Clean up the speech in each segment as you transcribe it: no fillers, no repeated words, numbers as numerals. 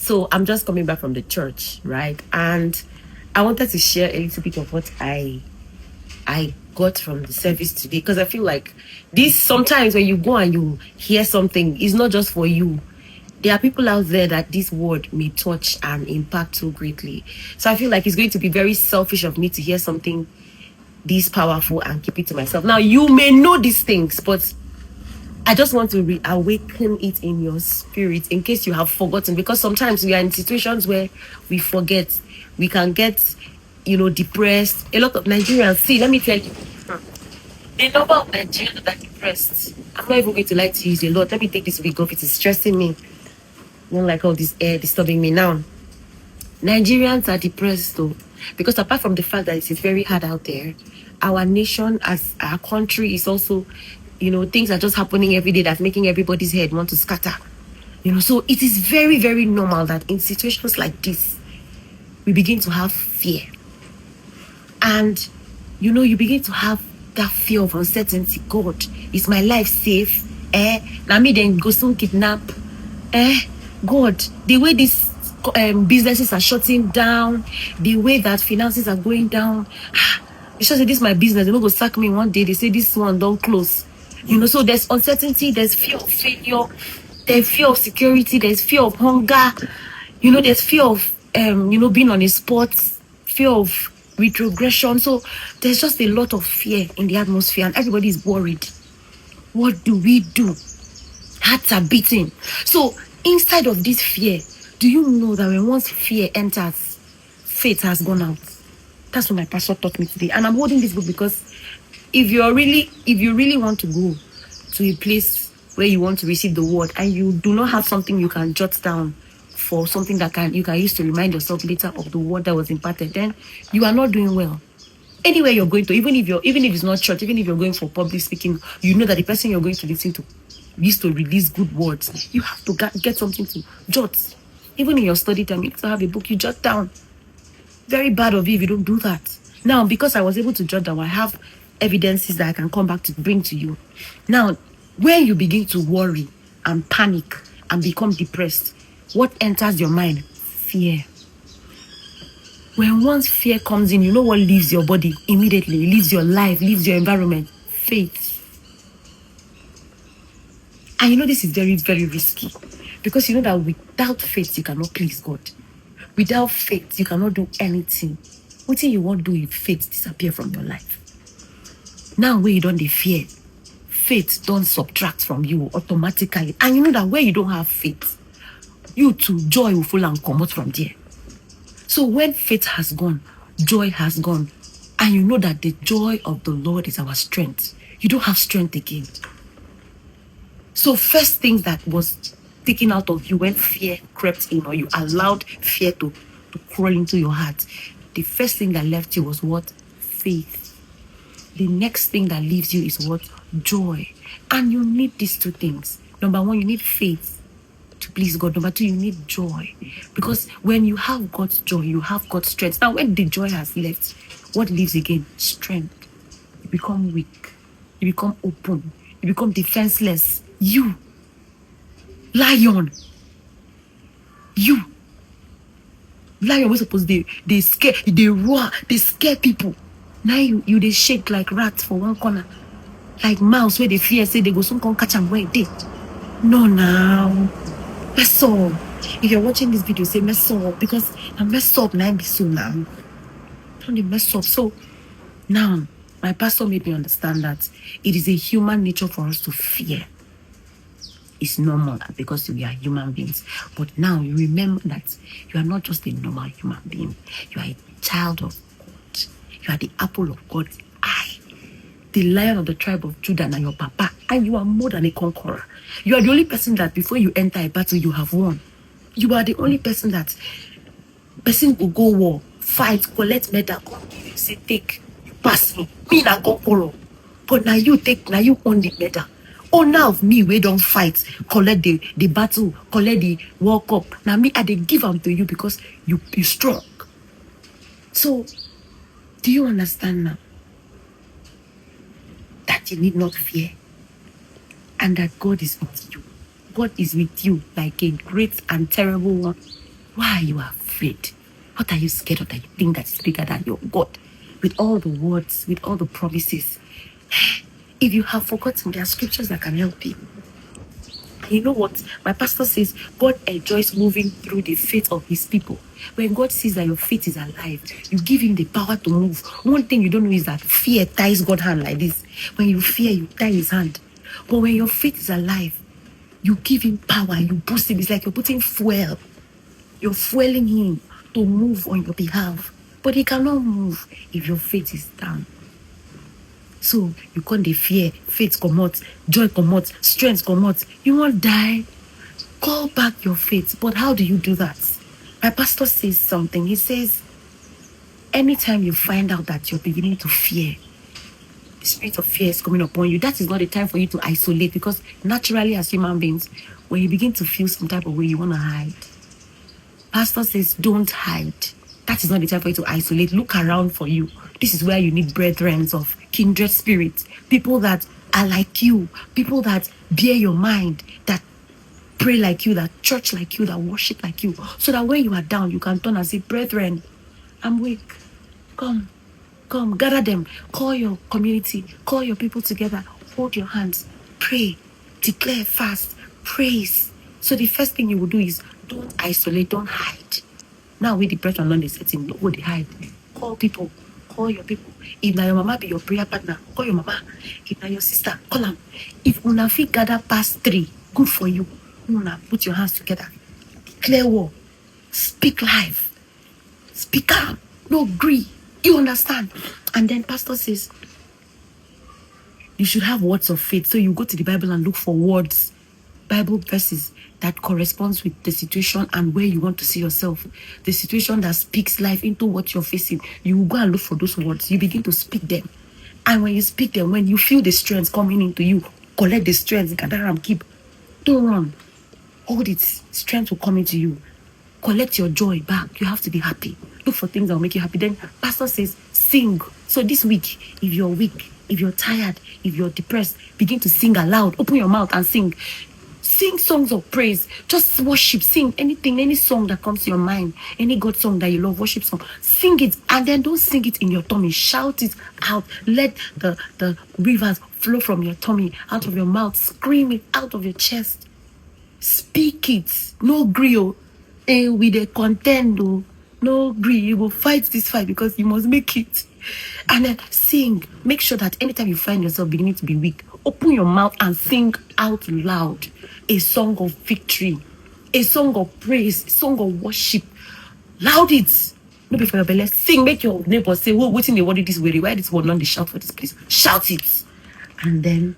So I'm just coming back from the church, right? And I wanted to share a little bit of what I got from the service today, because I feel like this, sometimes when you go and you hear something, it's not just for you. There are people out there that this word may touch and impact so greatly. So I feel like it's going to be very selfish of me to hear something this powerful and keep it to myself. Now, you may know these things, but I just want to reawaken it in your spirit in case you have forgotten, because sometimes we are in situations where we forget. We can get, depressed. A lot of Nigerians, see, let me tell you, the number of Nigerians that are depressed. I'm not even going to like to use a lot. Let me take this week off. It is stressing me. I don't like all this air disturbing me now. Nigerians are depressed though, because apart from the fact that it is very hard out there, our nation, as our country, is also, things are just happening every day that's making everybody's head want to scatter. So it is very, very normal that in situations like this, we begin to have fear. And, you begin to have that fear of uncertainty. God, is my life safe? Now me then go soon kidnap. God, the way these businesses are shutting down, the way that finances are going down, you should say this is my business. They don't go sack me one day. They say this one don't close. So there's uncertainty, there's fear of failure, there's fear of security, there's fear of hunger, there's fear of being on a spot, fear of retrogression. So there's just a lot of fear in the atmosphere, and everybody is worried. What do we do? Hearts are beating. So inside of this fear, do you know that when once fear enters, faith has gone out? That's what my pastor taught me today. And I'm holding this book because if you really want to go to a place where you want to receive the word and you do not have something you can jot down for something that you can use to remind yourself later of the word that was imparted, then you are not doing well. Anywhere you're going to, even if it's not church, even if you're going for public speaking, you know that the person you're going to listen to used to release good words. You have to get something to jot. Even in your study time, you need to have a book you jot down. Very bad of you if you don't do that. Now, because I was able to jot down, I have evidences that I can come back to bring to you. Now, when you begin to worry and panic and become depressed, what enters your mind? Fear. When once fear comes in, you know what leaves your body immediately? It leaves your life, leaves your environment. Faith. And this is very, very risky, because you know that without faith, you cannot please God. Without faith, you cannot do anything. What thing you want to do if faith disappear from your life? Now, where you don't fear, faith don't subtract from you automatically. And you know that where you don't have faith, you too, joy will fall and come out from there. So when faith has gone, joy has gone. And you know that the joy of the Lord is our strength. You don't have strength again. So first thing that was taken out of you when fear crept in, or you allowed fear to crawl into your heart, the first thing that left you was what? Faith. The next thing that leaves you is what? Joy. And you need these two things. Number one, you need faith to please God. Number two, you need joy. Because when you have God's joy, you have God's strength. Now, when the joy has left, what leaves again? Strength. You become weak. You become open. You become defenseless. You, lion, we're supposed they scare, they roar, they scare people. Now you they shake like rats for one corner, like mouse where they fear say they go soon come catch them where they. No, now mess up. If you're watching this video, say mess up, because I mess up now. Be so now. Don't mess up. So now my pastor made me understand that it is a human nature for us to fear. It's normal because we are human beings. But now you remember that you are not just a normal human being. You are a child of God. You are the apple of God's eye. The Lion of the tribe of Judah and your papa. And you are more than a conqueror. You are the only person that before you enter a battle, you have won. You are the only person that will go war, fight, collect medal, come give you, say, take, you pass me. Me na conqueror. But now you own the medal. Honor of me, we don't fight, collect the battle, collect the World Cup. Now me, I they give them to you because you strong. So, do you understand now that you need not fear, and that God is with you? God is with you like a great and terrible one. Why are you afraid? What are you scared of that you think that is bigger than your God? With all the words, with all the promises. If you have forgotten, there are scriptures that can help you. You know what? My pastor says God enjoys moving through the faith of his people. When God sees that your faith is alive, you give him the power to move. One thing you don't know is that fear ties God's hand like this. When you fear, you tie his hand. But when your faith is alive, you give him power, you boost him. It's like you're putting fuel. You're fueling him to move on your behalf. But he cannot move if your faith is down. So you can't fear, faith come out, joy come out, strength come out. You won't die. Call back your faith. But how do you do that? My pastor says something. He says, anytime you find out that you're beginning to fear, the spirit of fear is coming upon you, that is not the time for you to isolate, because naturally as human beings, when you begin to feel some type of way, you want to hide. Pastor says, don't hide. That is not the time for you to isolate. Look around for you. This is where you need brethren of kindred spirits, people that are like you, people that bear your mind, that pray like you, that church like you, that worship like you, so that when you are down, you can turn and say, brethren, I'm weak. Come, gather them, call your community, call your people together, hold your hands, pray, declare, fast, praise. So the first thing you will do is don't isolate, don't hide. Now with the pressure on the setting, don't go to hide. Call people, call your people. If now your mama be your prayer partner, call your mama. If now your sister, call them. If una fit gather past 3, good for you. Una put your hands together, declare war, speak life, speak calm, no agree. You understand? And then pastor says you should have words of faith. So you go to the Bible and look for words, Bible verses that corresponds with the situation and where you want to see yourself. The situation that speaks life into what you're facing. You go and look for those words. You begin to speak them. And when you speak them, when you feel the strength coming into you, collect the strength, gather them, keep. Don't run. Hold it. Strength will come into you. Collect your joy back. You have to be happy. Look for things that will make you happy. Then pastor says, sing. So this week, if you're weak, if you're tired, if you're depressed, begin to sing aloud. Open your mouth and sing. Sing songs of praise. Just worship. Sing anything, any song that comes to your mind. Any God song that you love, worship song. Sing it, and then don't sing it in your tummy. Shout it out. Let the rivers flow from your tummy, out of your mouth. Scream it out of your chest. Speak it. No grill. With a contend. No agree. You will fight this fight because you must make it. And then sing. Make sure that anytime you find yourself beginning to be weak, open your mouth and sing out loud a song of victory, a song of praise, a song of worship. Loud it. No be for your belly. Sing. Make your neighbor say, "Who waiting the word this way? Why this word not they shout for this place? Shout it." And then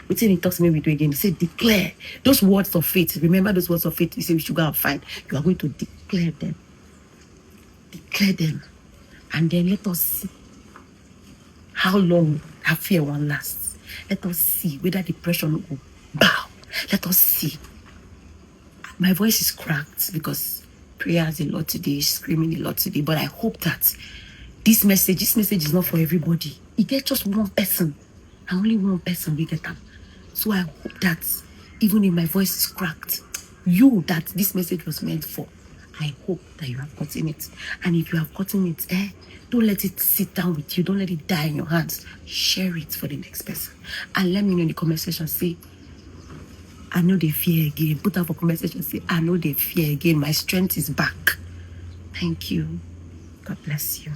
within he talks to me with you again. He said, declare those words of faith. Remember those words of faith. He said we should go and find. You are going to declare them. Declare them. And then let us see how long that fear will last. Let us see whether depression will bow. Let us see. My voice is cracked because prayer has a lot today, screaming a lot today. But I hope that this message is not for everybody. It gets just one person. And only one person will get them. So I hope that even if my voice is cracked, you that this message was meant for, I hope that you have gotten it. And if you have gotten it, don't let it sit down with you. Don't let it die in your hands. Share it for the next person. And let me know in the comment section, say, I know they fear again. Put up a comment section, say, I know they fear again. My strength is back. Thank you. God bless you.